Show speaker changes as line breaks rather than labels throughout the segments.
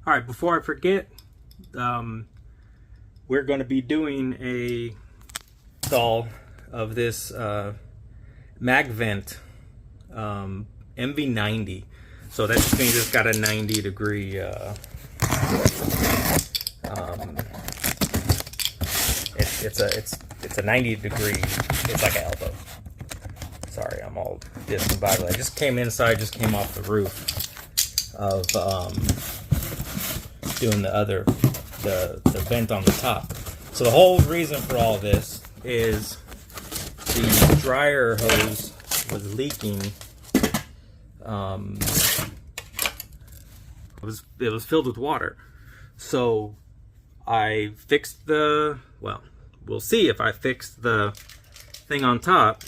All right, before I forget, we're going to be doing a install of this MagVent MV90. So that just means it's got a 90-degree it's a 90-degree. It's like an elbow. Sorry, I'm all discombobulated. I just came inside, just came off the roof of doing the vent on the top. So the whole reason for all this is the dryer hose was leaking. It was filled with water. So I fixed the, well, we'll see if I fixed the thing on top,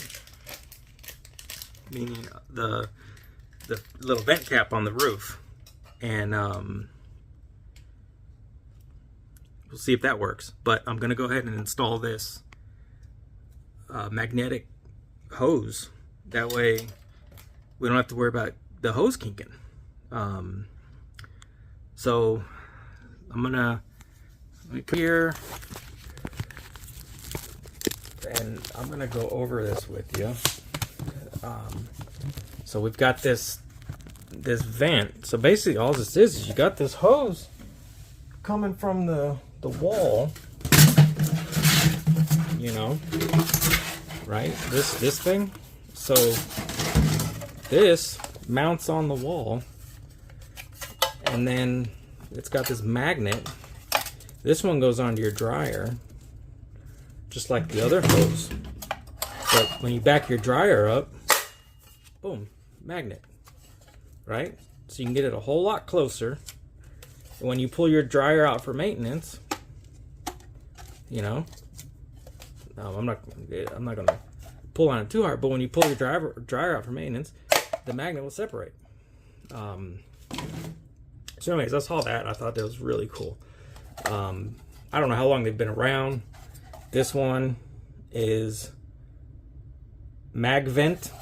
meaning the little vent cap on the roof, and we'll see if that works. But I'm gonna go ahead and install this magnetic hose. That way we don't have to worry about the hose kinking. So I'm gonna put here, and I'm gonna go over this with you. So we've got this vent. So basically all this is you got this hose coming from the wall, you know, right? This thing. So this mounts on the wall, and then it's got this magnet. This one goes onto your dryer, just like the other hose. But when you back your dryer up, boom, magnet, right? So you can get it a whole lot closer. And when you pull your dryer out for maintenance, you know, I'm not gonna pull on it too hard, but when you pull your dryer out for maintenance, the magnet will separate. So anyways, that's all that. I thought that was really cool. I don't know how long they've been around. This one is MagVent.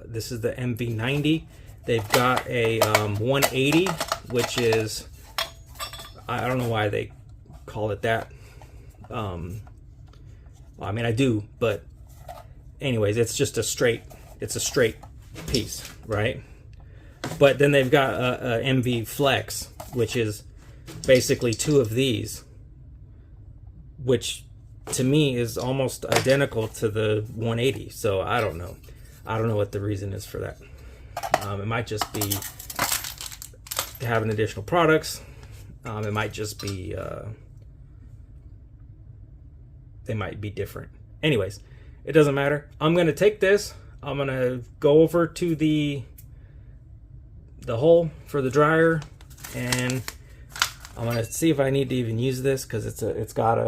This is the MV90. They've got a 180, which is, I don't know why they call it that. Well, I mean, I do, but anyways, it's just a straight piece, right? But then they've got a MV Flex, which is basically two of these, which to me is almost identical to the 180. So I don't know what the reason is for that. It might just be having additional products. It might just be they might be different. Anyways, it doesn't matter. I'm gonna take this. I'm gonna go over to the hole for the dryer, and I'm gonna see if I need to even use this, because it's got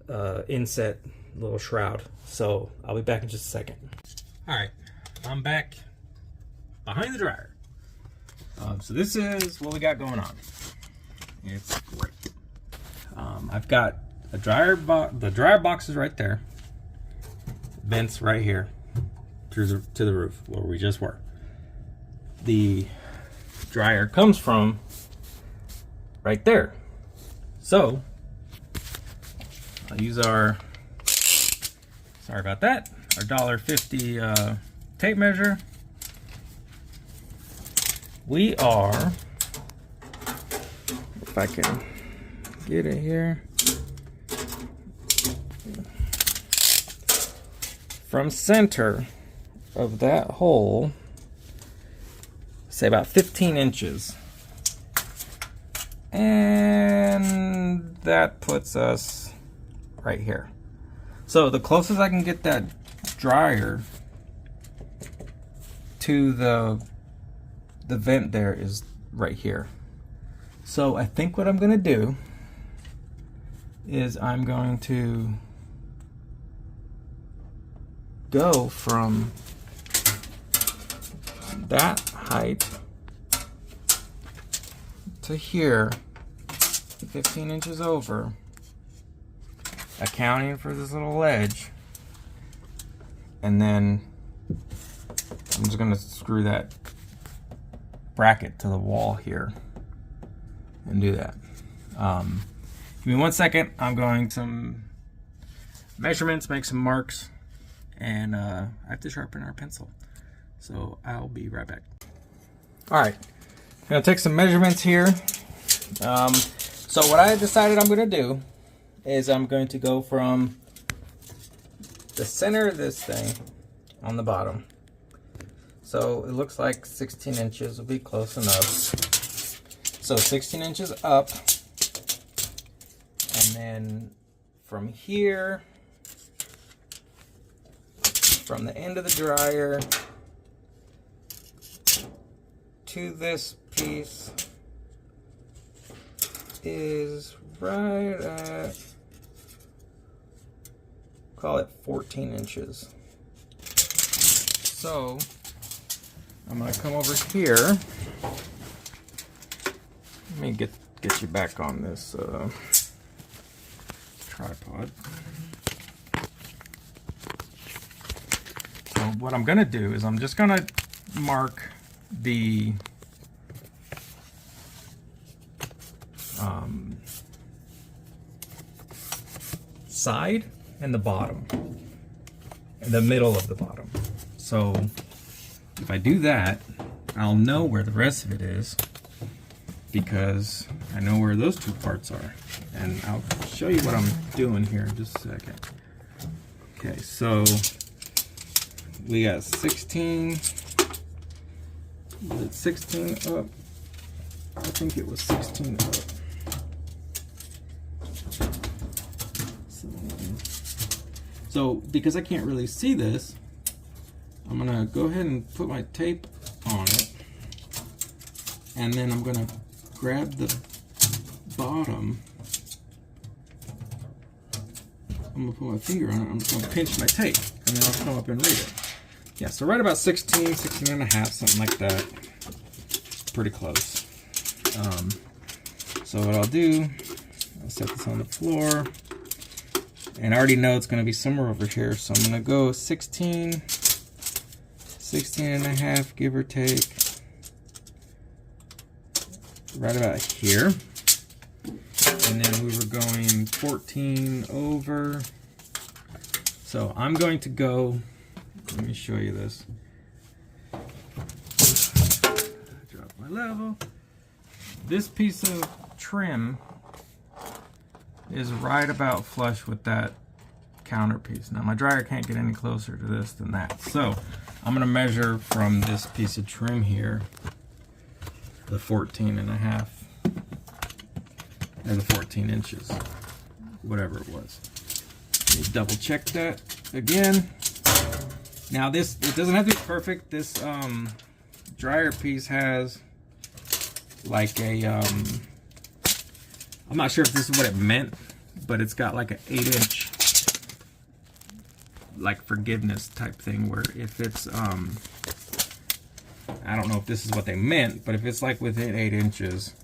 a inset little shroud. So I'll be back in just a second. All right, I'm back behind the dryer. So this is what we got going on. It's great. I've got a dryer box. The dryer box is right there. Vents right here to the roof where we just were. The dryer comes from right there. So I'll use our, sorry about that, our $1.50 tape measure. We are, if I can get it here, from center of that hole, say about 15 inches. And that puts us right here. So the closest I can get that dryer to the vent there is right here. So I think what I'm gonna do is I'm going to go from that height to here, 15 inches over, accounting for this little ledge, and then I'm just gonna screw that bracket to the wall here, and do that. Give me 1 second. I'm going some measurements, make some marks, and I have to sharpen our pencil. So I'll be right back. All right, I'm gonna take some measurements here. So what I decided I'm gonna do is I'm going to go from the center of this thing on the bottom. So it looks like 16 inches will be close enough. So 16 inches up, and then from here, from the end of the dryer to this piece is right at, call it 14 inches. So I'm gonna come over here. Let me get you back on this tripod. So what I'm gonna do is I'm just gonna mark the side and the bottom, and the middle of the bottom. So if I do that, I'll know where the rest of it is, because I know where those two parts are. And I'll show you what I'm doing here in just a second. Okay, so we got 16. Was it 16 up? I think it was 16 up. So because I can't really see this, I'm gonna go ahead and put my tape on it, and then I'm gonna grab the bottom. I'm gonna put my finger on it. I'm just gonna pinch my tape, and then I'll come up and read it. Yeah, so right about 16, 16 and a half, something like that. It's pretty close. So what I'll do, I'll set this on the floor, and I already know it's gonna be somewhere over here, so I'm gonna go 16, 16 and a half, give or take, right about here. And then we were going 14 over. So I'm going to go, let me show you this. Drop my level. This piece of trim is right about flush with that counter piece. Now my dryer can't get any closer to this than that. So I'm gonna measure from this piece of trim here, the 14 and a half, or the 14 inches, whatever it was. Let me double check that again. Now this, it doesn't have to be perfect. This dryer piece has like a, I'm not sure if this is what it meant, but it's got like an 8-inch like forgiveness type thing, where if it's I don't know if this is what they meant, but if it's like within 8 inches,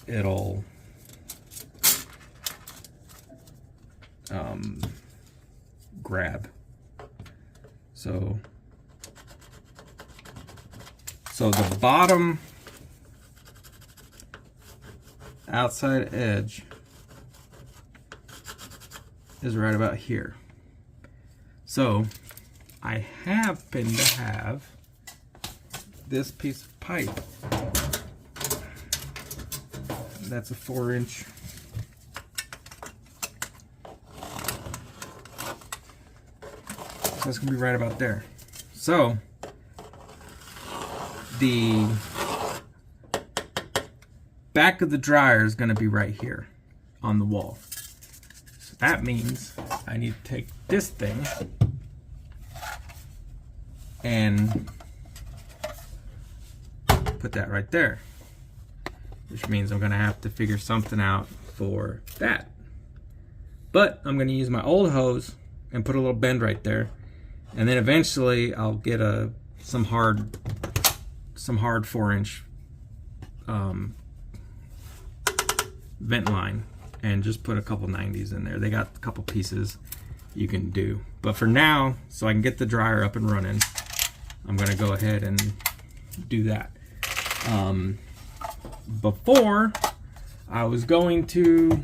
it'll grab. So the bottom outside edge is right about here. So I happen to have this piece of pipe that's a 4-inch. That's gonna be right about there. So the back of the dryer is gonna be right here on the wall. So that means I need to take this thing and put that right there, which means I'm gonna have to figure something out for that. But I'm gonna use my old hose and put a little bend right there, and then eventually I'll get some hard 4-inch vent line and just put a couple 90s in there. They got a couple pieces you can do, but for now, so I can get the dryer up and running, I'm gonna go ahead and do that. before I was going to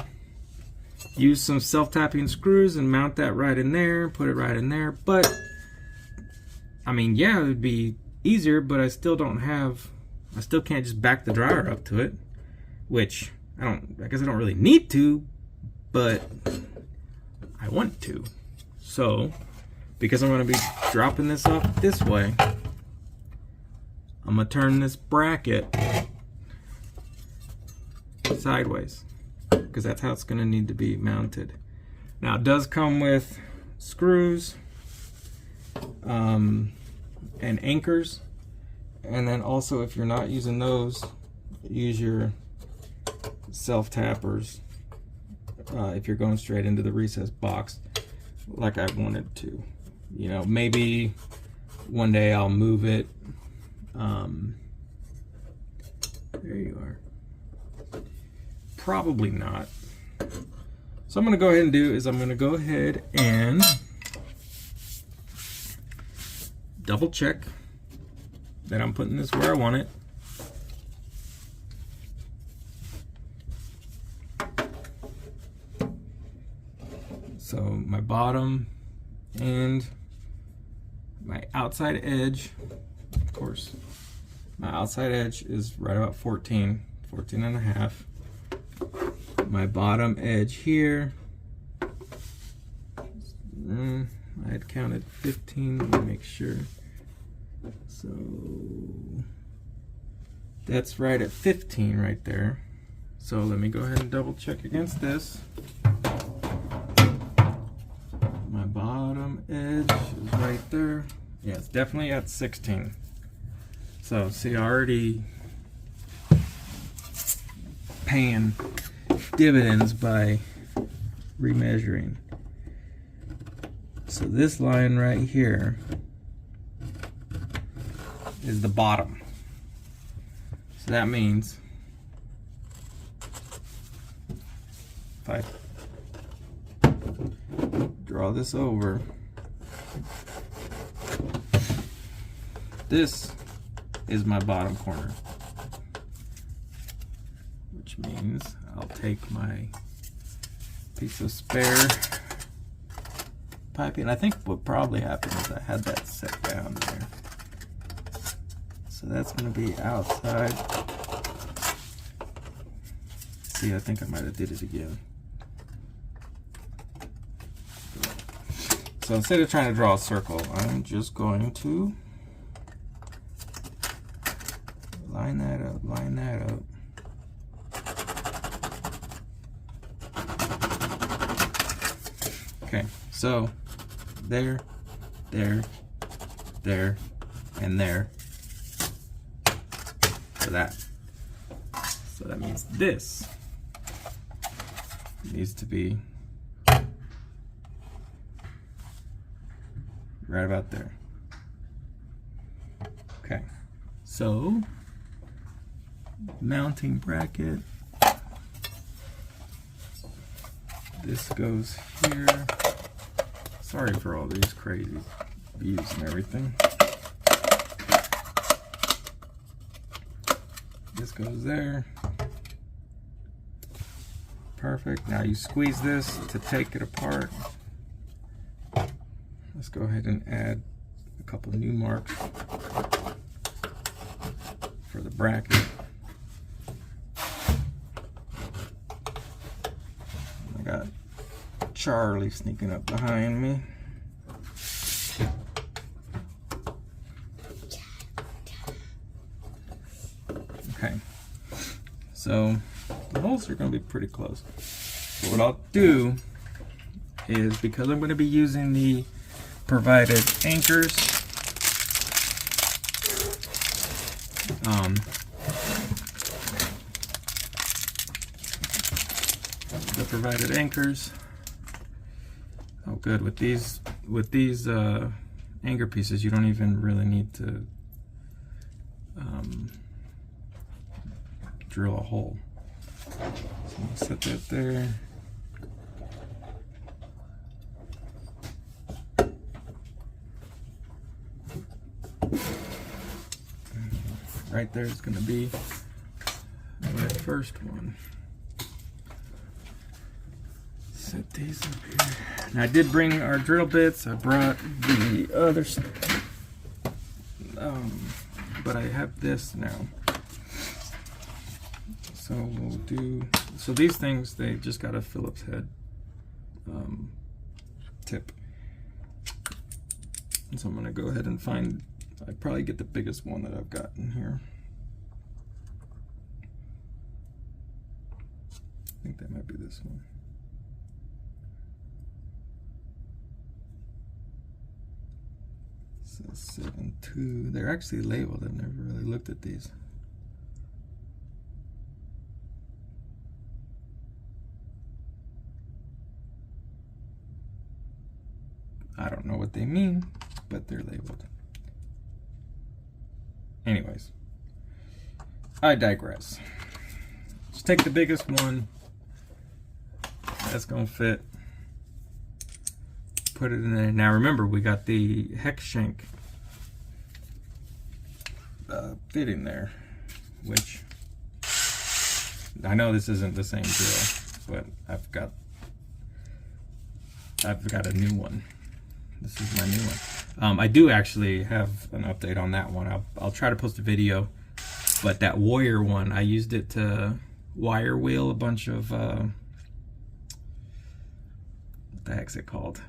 use some self-tapping screws and mount that right in there, put it right in there, but I mean, yeah, it would be easier, but I still can't just back the dryer up to it, which I guess I don't really need to, but I want to. So, because I'm going to be dropping this off this way, I'm going to turn this bracket sideways, because that's how it's going to need to be mounted. Now, it does come with screws and anchors, and then also, if you're not using those, use your self-tappers if you're going straight into the recessed box like I wanted to. You know, maybe one day I'll move it. There you are. Probably not. So I'm going to go ahead and do is I'm going to go ahead and double check that I'm putting this where I want it. So my bottom and my outside edge, of course, my outside edge is right about 14 and a half. My bottom edge here, I had counted 15, let me make sure. So that's right at 15 right there. So let me go ahead and double check against this. My bottom edge is right there. Yeah, it's definitely at 16. So see, already paying dividends by remeasuring. So this line right here is the bottom. So that means if I draw this over, this is my bottom corner, which means I'll take my piece of spare piping. I think what probably happened is I had that set down there. So that's going to be outside. See, I think I might have did it again. So instead of trying to draw a circle, I'm just going to line that up, line that up. Okay, so there, there, there, and there. For that. So that means this needs to be right about there. Okay, so mounting bracket, this goes here. Sorry for all these crazy views and everything. This goes there. Perfect. Now you squeeze this to take it apart. Let's go ahead and add a couple new marks for the bracket. I got Charlie sneaking up behind me. Okay, so the holes are going to be pretty close. So what I'll do is, because I'm going to be using the provided anchors, oh good, with these anchor pieces you don't even really need to drill a hole. So I'll set that there. Right there is going to be my first one. Set these up here. And I did bring our drill bits. I brought the others, but I have this now. So we'll do. So these things, they just got a Phillips head tip. And so I'm gonna go ahead and find. I'd probably get the biggest one that I've got in here. I think that might be this one. So 7.2. They're actually labeled. I've never really looked at these. I don't know what they mean, but they're labeled. Anyways, I digress. Just take the biggest one. That's gonna fit. Put it in there. Now remember, we got the hex shank fitting there, which I know this isn't the same drill, but I've got a new one. This is my new one. I do actually have an update on that one. I'll try to post a video, but that Warrior one, I used it to wire wheel a bunch of what the heck's it called?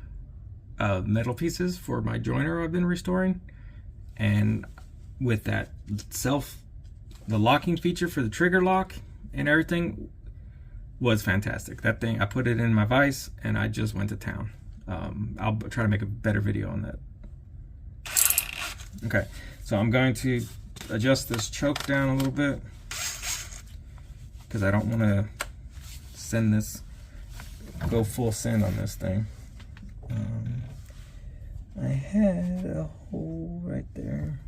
Metal pieces for my joiner I've been restoring. And with that the locking feature for the trigger lock and everything was fantastic. That thing, I put it in my vise and I just went to town. I'll try to make a better video on that. Okay, so I'm going to adjust this choke down a little bit because I don't want to go full send on this thing. I had a hole right there.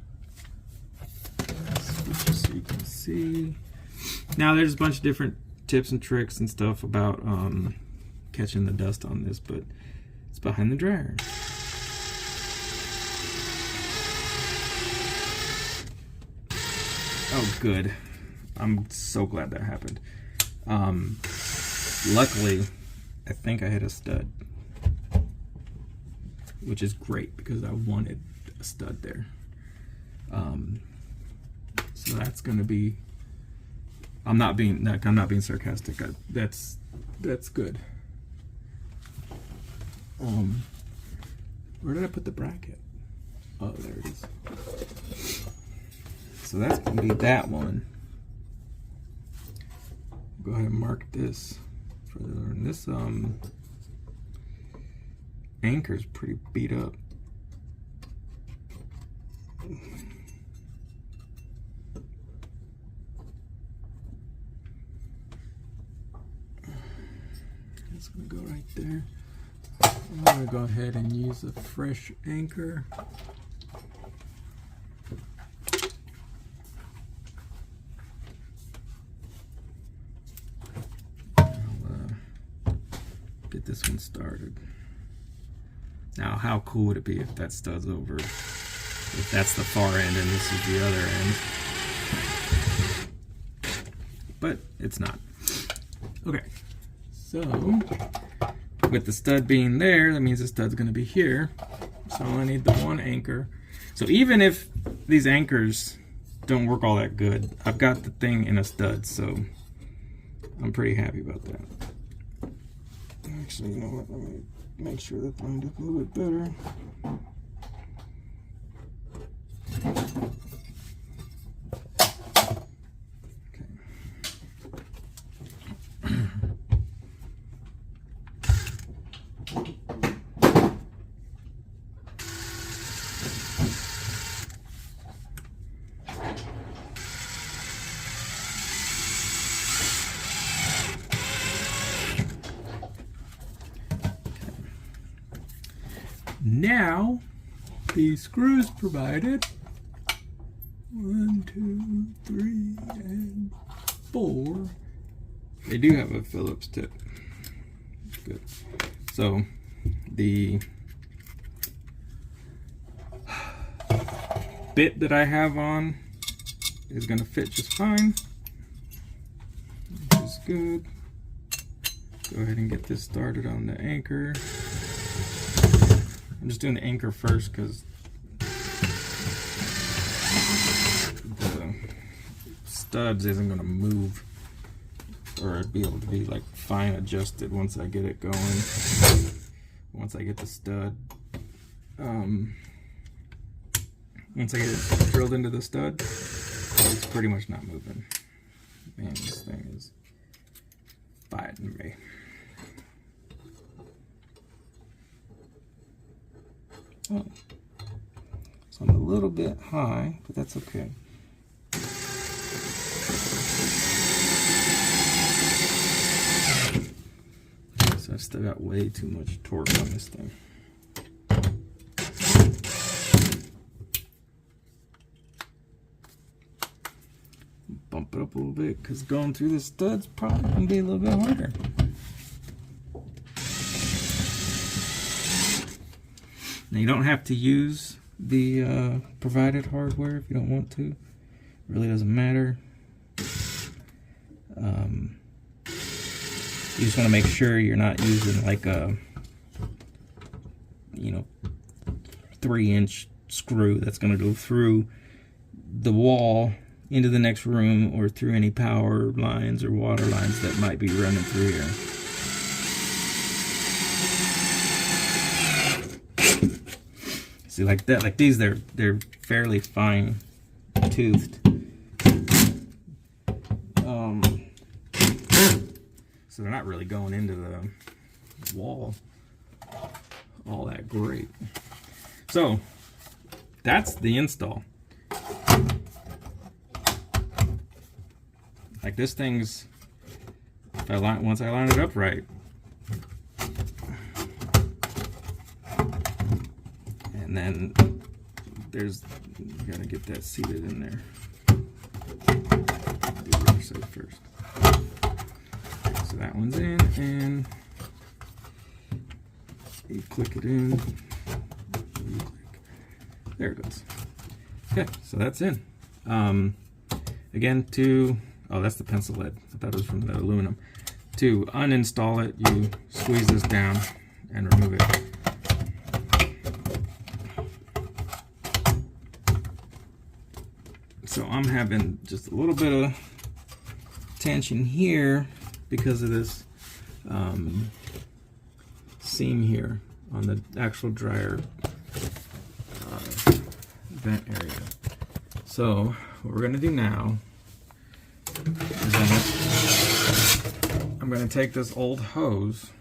Switch it so you can see. Now there's a bunch of different tips and tricks and stuff about catching the dust on this, but it's behind the dryer. Oh, good. I'm so glad that happened. Luckily, I think I hit a stud, which is great because I wanted a stud there. So that's gonna be. I'm not being sarcastic. That's good. Where did I put the bracket? Oh, there it is. So that's gonna be that one. Go ahead and mark this further. And this anchor's pretty beat up. It's gonna go right there. I'm gonna go ahead and use a fresh anchor. Get this one started. Now, how cool would it be if that stud's over? If that's the far end and this is the other end. But it's not. Okay, so with the stud being there, that means the stud's gonna be here. So I need the one anchor. So even if these anchors don't work all that good, I've got the thing in a stud, so I'm pretty happy about that. Actually, you know what? Let me make sure that lined up a little bit better. Now, the screws provided, 1, 2, 3, and 4, they do have a Phillips tip. Good. So, the bit that I have on is going to fit just fine. is good. Go ahead and get this started on the anchor. I'm just doing the anchor first because the studs isn't going to move or be able to be like fine adjusted once I get it going. Once I get the stud, once I get it drilled into the stud, it's pretty much not moving. Man, this thing is fighting me. Oh, so I'm a little bit high, but that's okay. So I've still got way too much torque on this thing. Bump it up a little bit because going through the studs probably gonna be a little bit harder. Now you don't have to use the provided hardware if you don't want to. It really doesn't matter. You just want to make sure you're not using like a, 3-inch screw that's going to go through the wall into the next room or through any power lines or water lines that might be running through here. See, like that, like these, they're fairly fine toothed. So they're not really going into the wall all that great. So that's the install. Like this thing's, once I line it up right, and then you gotta get that seated in there. Do the other side first. Okay, so that one's in, and you click it in. There it goes. Okay, so that's in. Again, oh, that's the pencil lead. I thought it was from the aluminum. To uninstall it, you squeeze this down and remove it. So I'm having just a little bit of tension here because of this seam here on the actual dryer vent area. So what we're going to do now is I'm going to take this old hose,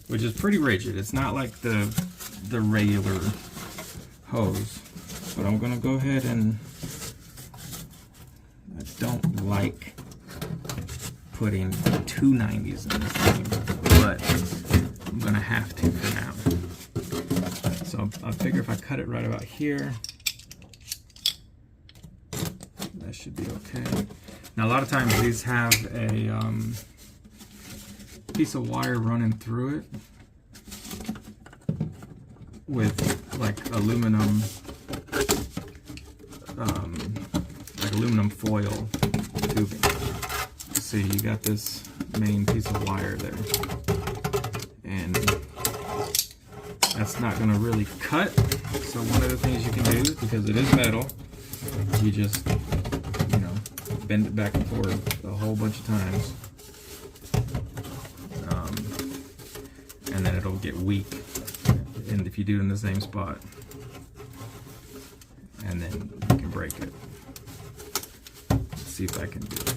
which is pretty rigid. It's not like the regular hose, but I'm going to go ahead and, I don't like putting 290s in this thing, but I'm going to have to for now. So I figure if I cut it right about here, that should be okay. Now a lot of times these have a piece of wire running through it with like aluminum foil tubing. See, you got this main piece of wire there, and that's not going to really cut. So one of the things you can do, because it is metal, you just bend it back and forth a whole bunch of times, and then it'll get weak, and if you do it in the same spot, and then you can break it. Let's see if I can do it.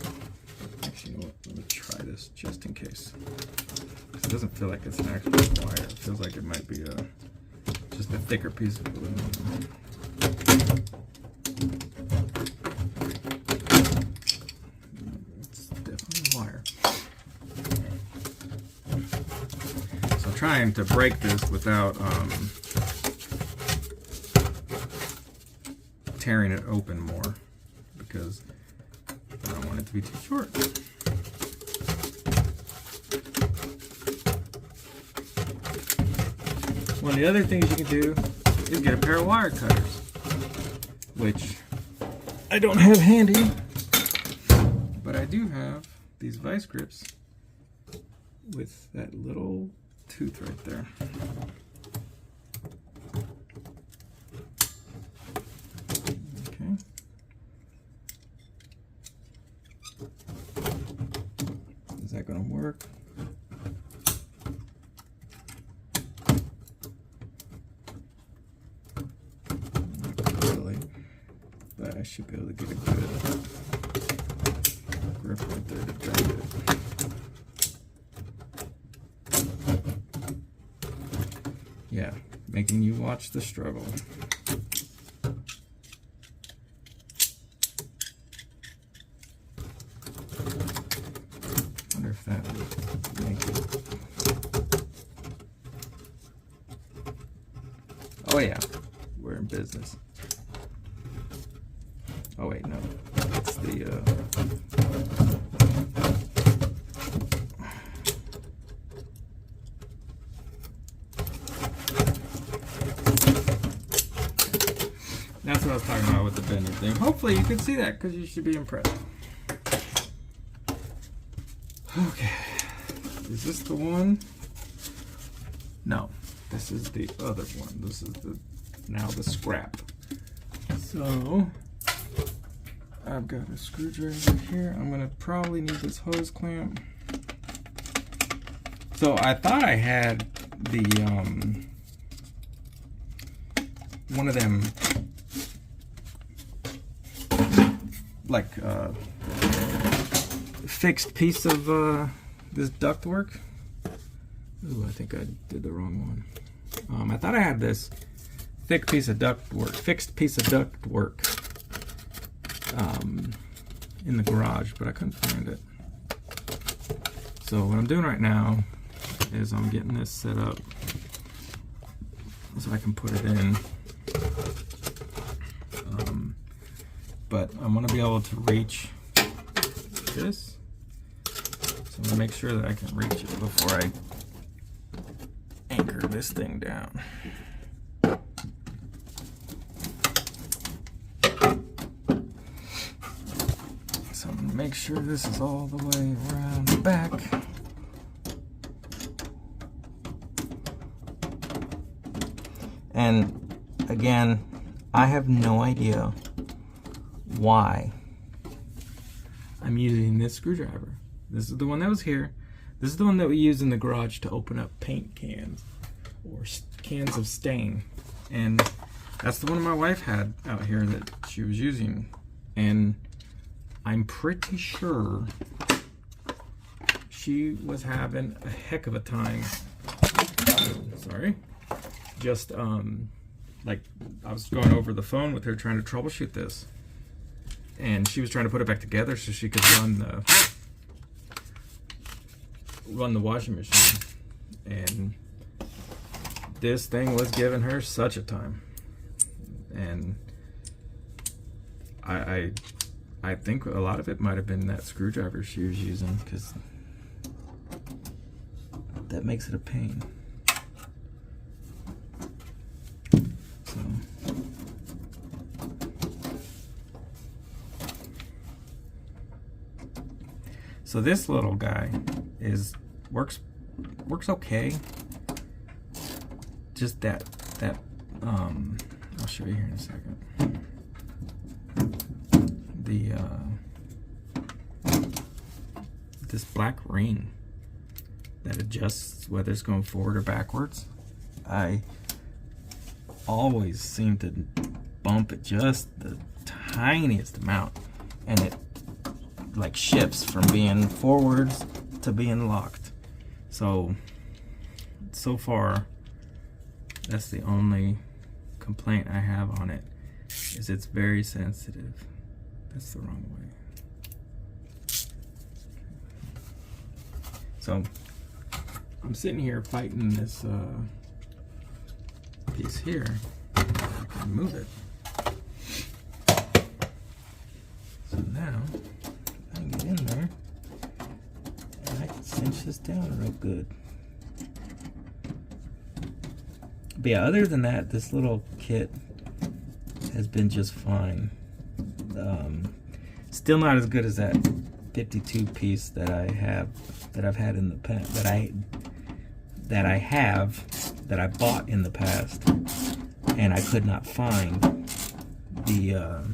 Actually, you know what? Let me try this just in case. It doesn't feel like it's an actual wire. It feels like it might be just a thicker piece of aluminum. It's definitely a wire. So I'm trying to break this without tearing it open more, because I don't want it to be too short. One of the other things you can do is get a pair of wire cutters, which I don't have handy, but I do have these vice grips with that little tooth right there. Okay. Is that going to work? Not really, but I should be able to get a good grip right there to bend it. Yeah, making you watch the struggle. Wonder if that would make it. Oh yeah, we're in business. Oh wait, no, that's the that's what I was talking about with the bending thing. Hopefully you can see that, because you should be impressed. Okay, is this the one? No, this is the other one. This is now the scrap. So I've got a screwdriver here. I'm gonna probably need this hose clamp. So I thought I had the one of them like fixed piece of this ductwork. Ooh, I think I did the wrong one. I thought I had this fixed piece of ductwork in the garage, but I couldn't find it. So what I'm doing right now is I'm getting this set up so I can put it in. But I'm going to be able to reach this. So I'm going to make sure that I can reach it before I anchor this thing down. So I'm going to make sure this is all the way around the back. And again, I have no idea why I'm using this screwdriver. This is the one that was here. This is the one that we use in the garage to open up paint cans or cans of stain. And that's the one my wife had out here that she was using. And I'm pretty sure she was having a heck of a time. Sorry. Just like I was going over the phone with her trying to troubleshoot this, and she was trying to put it back together so she could run the washing machine, and this thing was giving her such a time. And I think a lot of it might have been that screwdriver she was using, because that makes it a pain. So this little guy works okay. Just that I'll show you here in a second. This black ring that adjusts whether it's going forward or backwards. I always seem to bump it just the tiniest amount, and it like shifts from being forwards to being locked. So far, that's the only complaint I have on it, is it's very sensitive. That's the wrong way. So I'm sitting here fighting this piece here. I can move it. So now I can get in there and I can cinch this down real good. But yeah, other than that, this little kit has been just fine. Still not as good as that 52 piece that I've had in the past, that I bought in the past, and I could not find the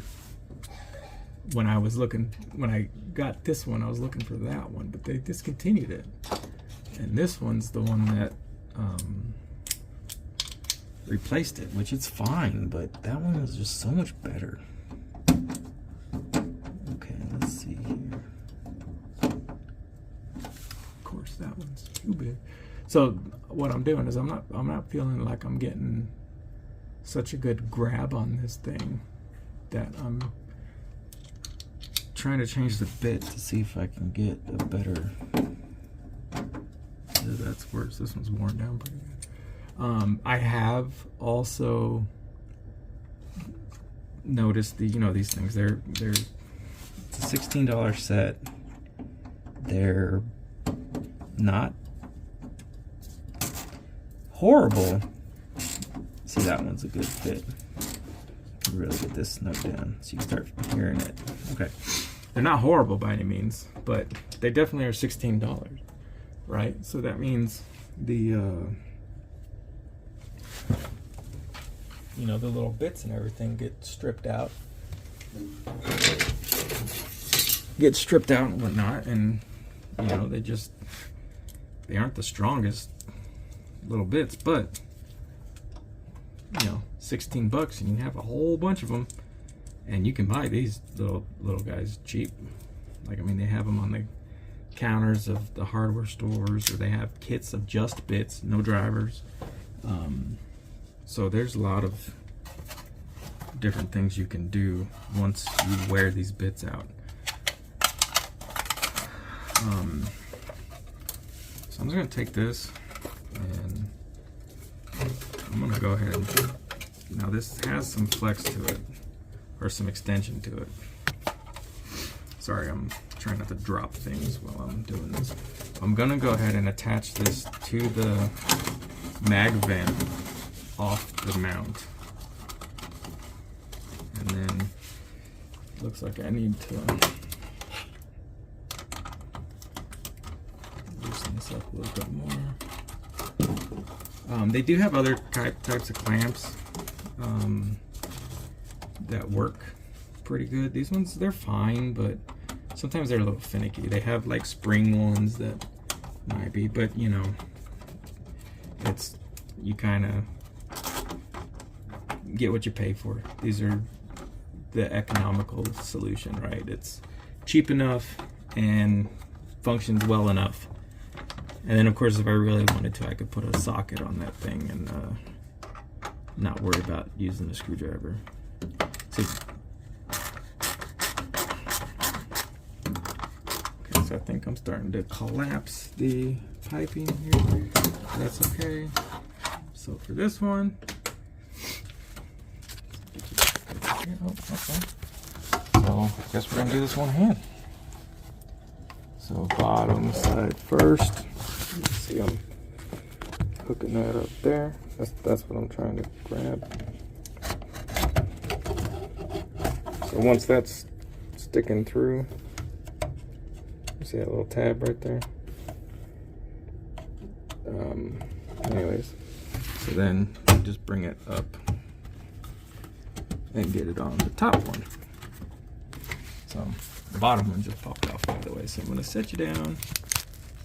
when I got this one, I was looking for that one, but they discontinued it. And this one's the one that replaced it, which is fine, but that one was just so much better. Okay, let's see here. Of course, that one's too big. So what I'm doing is I'm not feeling like I'm getting such a good grab on this thing that I'm trying to change the bit to see if I can get a better. That's worse. This one's worn down pretty good. I have also noticed these things. It's a $16 set. They're not horrible. See, that one's a good fit. Can really get this snug down so you can start hearing it. Okay, they're not horrible by any means, but they definitely are $16, right? So that means the the little bits and everything get stripped out and whatnot, and they aren't the strongest little bits, but 16 bucks and you can have a whole bunch of them, and you can buy these little guys cheap. Like, I mean, they have them on the counters of the hardware stores, or they have kits of just bits, no drivers. So there's a lot of different things you can do once you wear these bits out. So I'm just gonna take this and I'm gonna go ahead and, now this has some flex to it, or some extension to it. Sorry, I'm trying not to drop things while I'm doing this. I'm gonna go ahead and attach this to the MagVent off the mount. And then looks like I need to loosen this up a little bit more. They do have other types of clamps that work pretty good. These ones, they're fine, but sometimes they're a little finicky. They have like spring ones that might be, but it's, you kind of get what you pay for. These are the economical solution, right? It's cheap enough and functions well enough. And then of course, if I really wanted to, I could put a socket on that thing and not worry about using a screwdriver. So, okay, so I think I'm starting to collapse the piping here. That's okay. So for this one, so I guess we're gonna do this one hand. So bottom side first. You see I'm hooking that up there. That's what I'm trying to grab. So once that's sticking through, you see that little tab right there? Anyways, so then you just bring it up and get it on the top one. So the bottom one just popped off, by the way. So I'm gonna set you down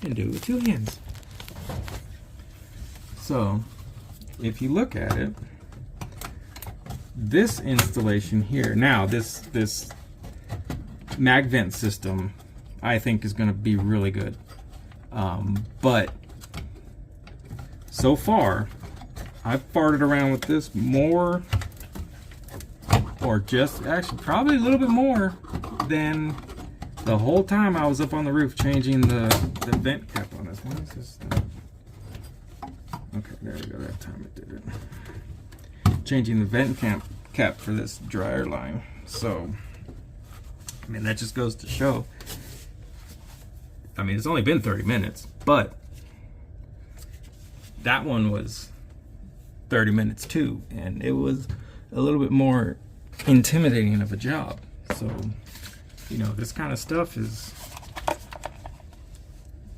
and do it with two hands. So if you look at it, this installation here, now this MagVent system, I think is gonna be really good. But so far, I've farted around with this more, or just actually probably a little bit more than the whole time I was up on the roof changing the vent cap on this. What is this thing? Okay, there we go. That time it did it. Changing the vent cap for this dryer line. So, I mean, that just goes to show. I mean, it's only been 30 minutes, but that one was 30 minutes too, and it was a little bit more intimidating of a job. So, this kind of stuff is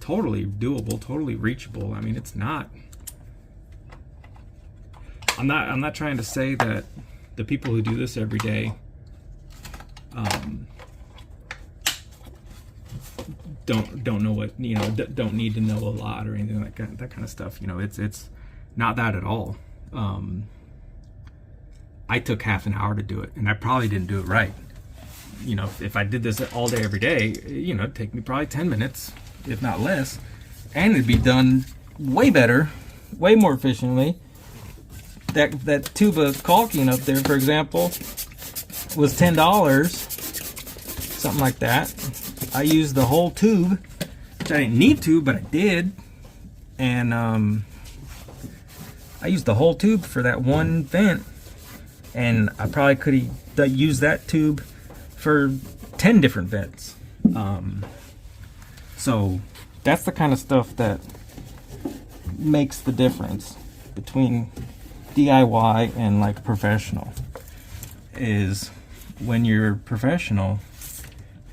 totally doable, totally reachable. I mean, it's not. I'm not trying to say that the people who do this every day don't know what, you know, don't need to know a lot or anything like that kind of stuff. You know, it's not that at all. I took half an hour to do it, and I probably didn't do it right. You know, if I did this all day every day, you know, it'd take me probably 10 minutes, if not less, and it'd be done way better, way more efficiently. That tube of caulking up there, for example, was $10, something like that. I used the whole tube, which I didn't need to, but I did. And I used the whole tube for that one vent. And I probably could have used that tube for 10 different vents. So that's the kind of stuff that makes the difference between DIY and like professional. Is when you're professional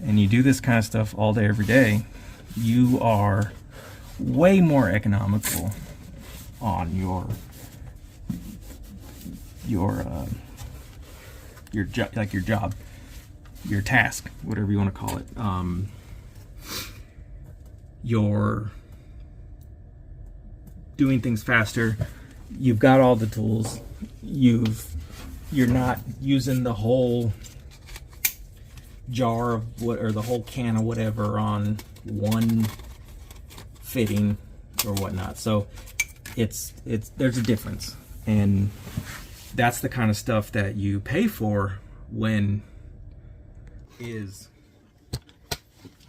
and you do this kind of stuff all day every day, you are way more economical on your job, your task, whatever you want to call it. You're doing things faster. You've got all the tools. You're not using the whole jar of what, or the whole can of whatever on one fitting or whatnot. So there's a difference, and that's the kind of stuff that you pay for when is,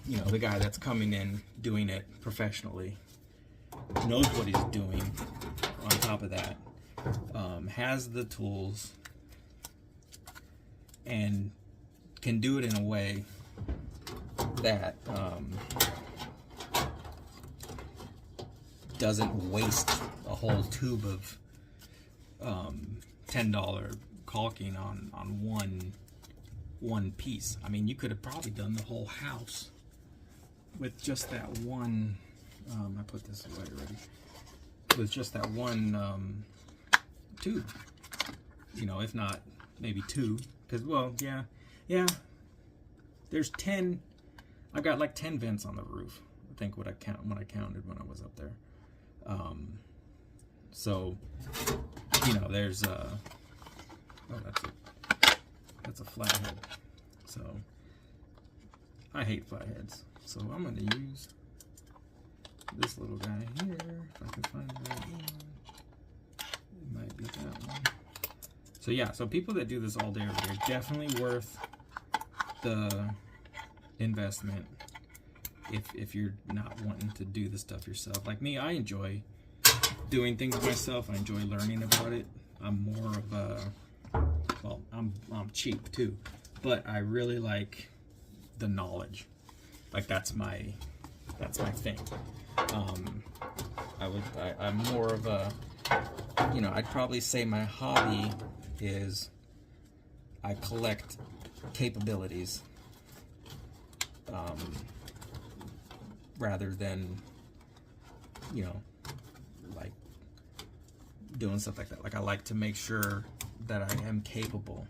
you know, the guy that's coming in doing it professionally, knows what he's doing. On top of that, has the tools and can do it in a way that doesn't waste a whole tube of $10 caulking on one piece. I mean, you could have probably done the whole house with just that one. I put this away already. With just that one tube, you know, if not maybe two, because, well, yeah, there's 10. I got like 10 vents on the roof, I think, when I counted when I was up there. So, you know, there's oh, that's a flathead. So I hate flatheads, so I'm gonna use this little guy here, if I can find the right one. It might be that one. So yeah, so people that do this all day every day, definitely worth the investment if you're not wanting to do the stuff yourself. Like me, I enjoy doing things myself. I enjoy learning about it. I'm more of a, well, I'm cheap too, but I really like the knowledge. Like that's my thing. I'm more of a, you know, I'd probably say my hobby is I collect capabilities rather than, you know, like doing stuff like that. Like I like to make sure that I am capable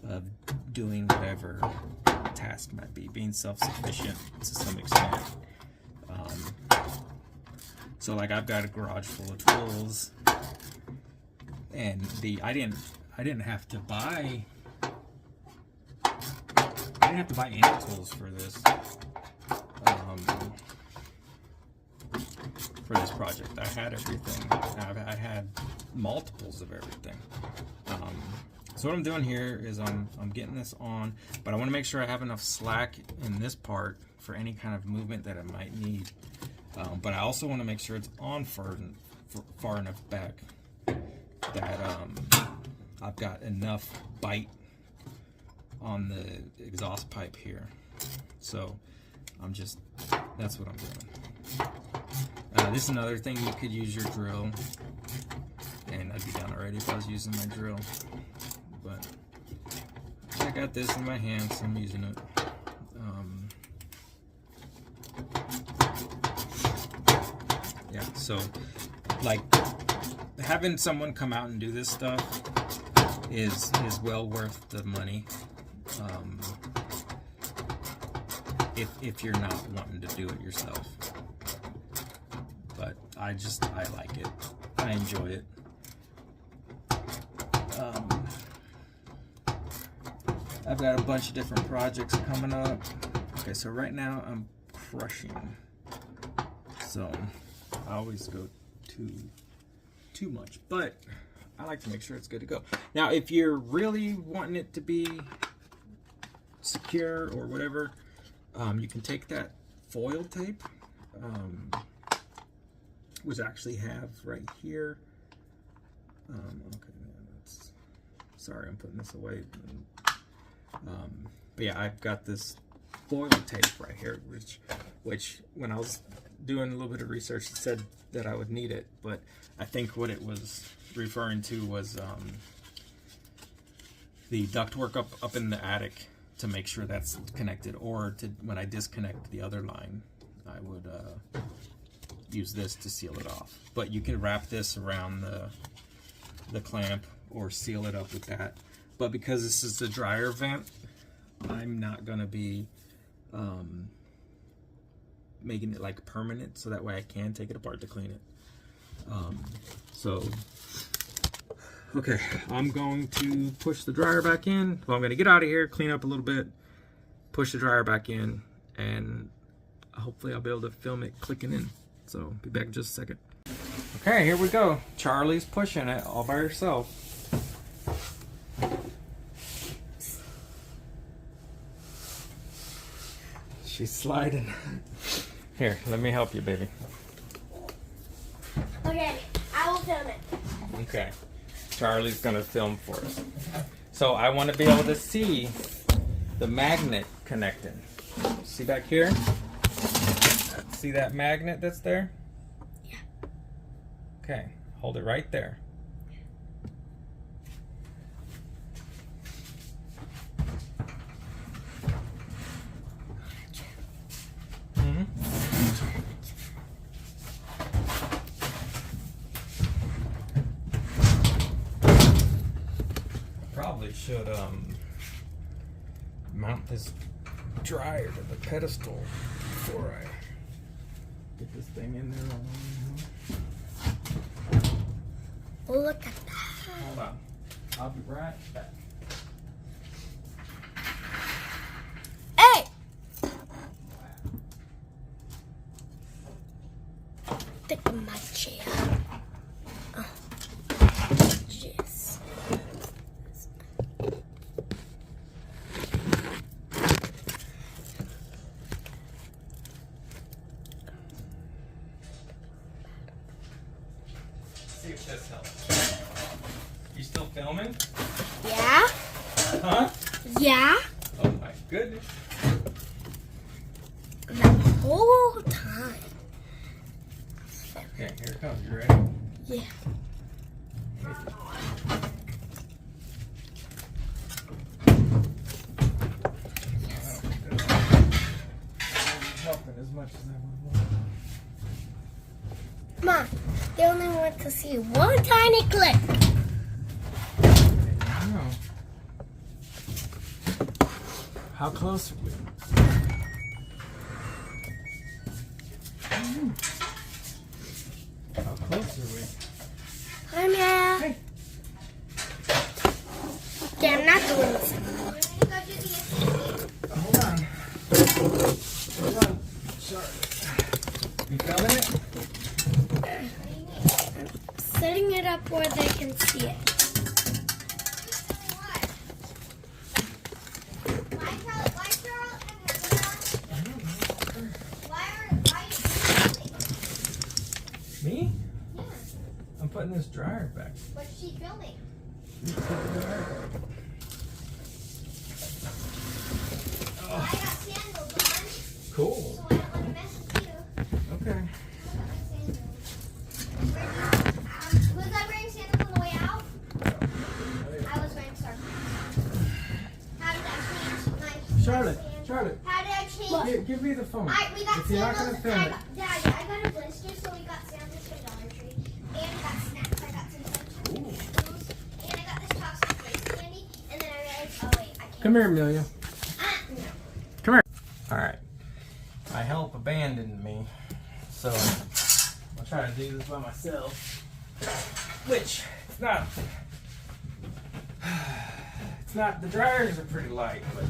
of doing whatever the task might be, being self-sufficient to some extent. So like I've got a garage full of tools, and I didn't have to buy any tools for this project. I had everything. I had multiples of everything. So what I'm doing here is I'm getting this on, but I want to make sure I have enough slack in this part for any kind of movement that I might need. But I also want to make sure it's on far enough back that I've got enough bite on the exhaust pipe here. So that's what I'm doing. This is another thing, you could use your drill, and I'd be done already if I was using my drill. But I got this in my hand, so I'm using it. So, like, having someone come out and do this stuff is well worth the money. If you're not wanting to do it yourself. But I like it. I enjoy it. I've got a bunch of different projects coming up. Okay, so right now I'm crushing. So I always go too much, but I like to make sure it's good to go. Now, if you're really wanting it to be secure or whatever, you can take that foil tape, which I actually have right here. Okay, that's, sorry, I'm putting this away. But yeah, I've got this foil tape right here, which when I was doing a little bit of research, it said that I would need it, but I think what it was referring to was the ductwork up in the attic, to make sure that's connected, or to when I disconnect the other line, I would use this to seal it off. But you can wrap this around the clamp or seal it up with that. But because this is the dryer vent, I'm not gonna be making it like permanent, so that way I can take it apart to clean it. Okay, I'm going to push the dryer back in. Well, I'm gonna get out of here, clean up a little bit, push the dryer back in, and hopefully I'll be able to film it clicking in. So be back in just a second. Okay, here we go. Charlie's pushing it all by herself. She's sliding. Here, let me help you, baby.
Okay, I will film it.
Okay, Charlie's gonna film for us. So I want to be able to see the magnet connecting. See back here? See that magnet that's there?
Yeah.
Okay, hold it right there. Probably should mount this dryer to the pedestal before I get this thing in there.
Oh, look at that.
Hold on. I'll be right back.
Hey! Take my chair. Oh. Yes.
See if this helps. You still filming?
Yeah?
Huh?
Yeah?
Oh my goodness.
The whole time.
Okay, here it comes. You ready?
Yeah.
Helping as much as I would want.
Mom, they only want to see one tiny click.
I don't know. How close are we? How close are we?
Hi, Maya.
Hey.
Yeah, I'm not doing this.
Hold on. Hold on. Sorry. You filming it?
Setting it up where they can see it.
Me? Yeah. I'm putting this dryer back.
What's she filming?
Oh.
I got sandals on.
Cool.
So I don't want to mess with you.
Okay.
Was I wearing sandals on the way out? I was wearing scarf. How did I change my
Charlotte,
sandals?
Charlotte.
How did I change?
Give me the
phone.
We got
If you're not gonna
sandals.
film it.
Daddy, I got a blister, so we got sandals from Dollar Tree. And we got snacks. I got some Sunshine Boost. And I got this chocolate face candy. And then I realized, oh wait, I can't.
Come here, Amelia.
No.
Come here.
All right. My help abandoned me, so I'll try to do this by myself. Which it's not. The dryers are pretty light, but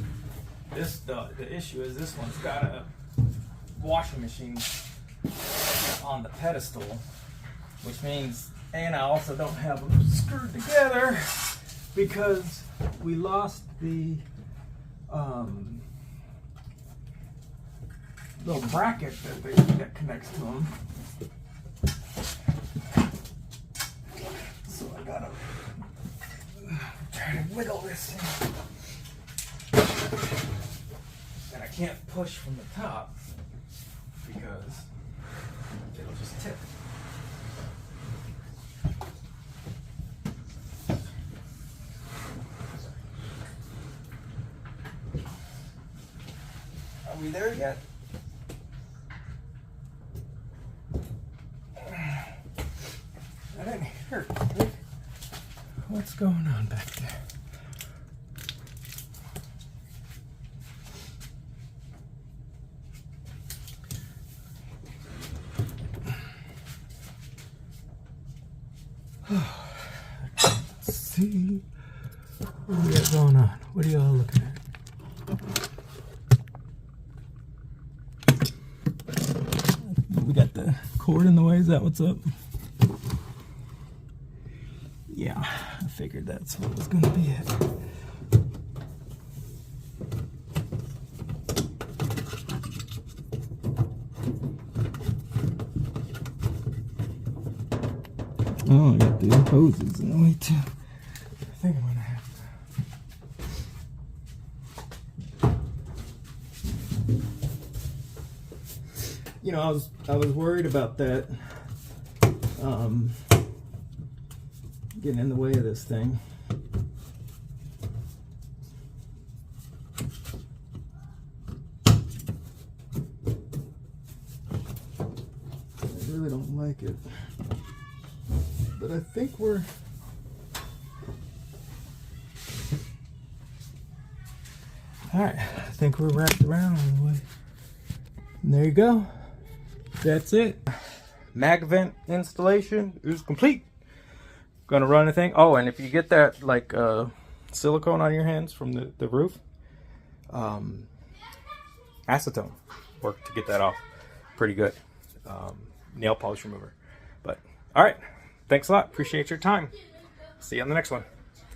the issue is this one's got a washing machine on the pedestal, which means, and I also don't have them screwed together because we lost the little bracket that connects to them. So I gotta try to wiggle this thing. And I can't push from the top because it'll just tip. Are we there yet? I didn't hear it. What's going on back there? Let's see. What do we got going on? What are y'all looking at? We got the cord in the way. Is that what's up? Yeah, I figured that's what was going to be it. Oh, I got the hoses in the way too. I think I'm gonna have to. You know, I was worried about that. Getting in the way of this thing. I really don't like it. But I think we're... Alright, I think we're wrapped around all the way. And there you go. That's it. MagVent installation is complete. Gonna run a thing. Oh, and if you get that like silicone on your hands from the roof, acetone worked to get that off pretty good. Nail polish remover. But all right, thanks a lot. Appreciate your time. See you on the next one.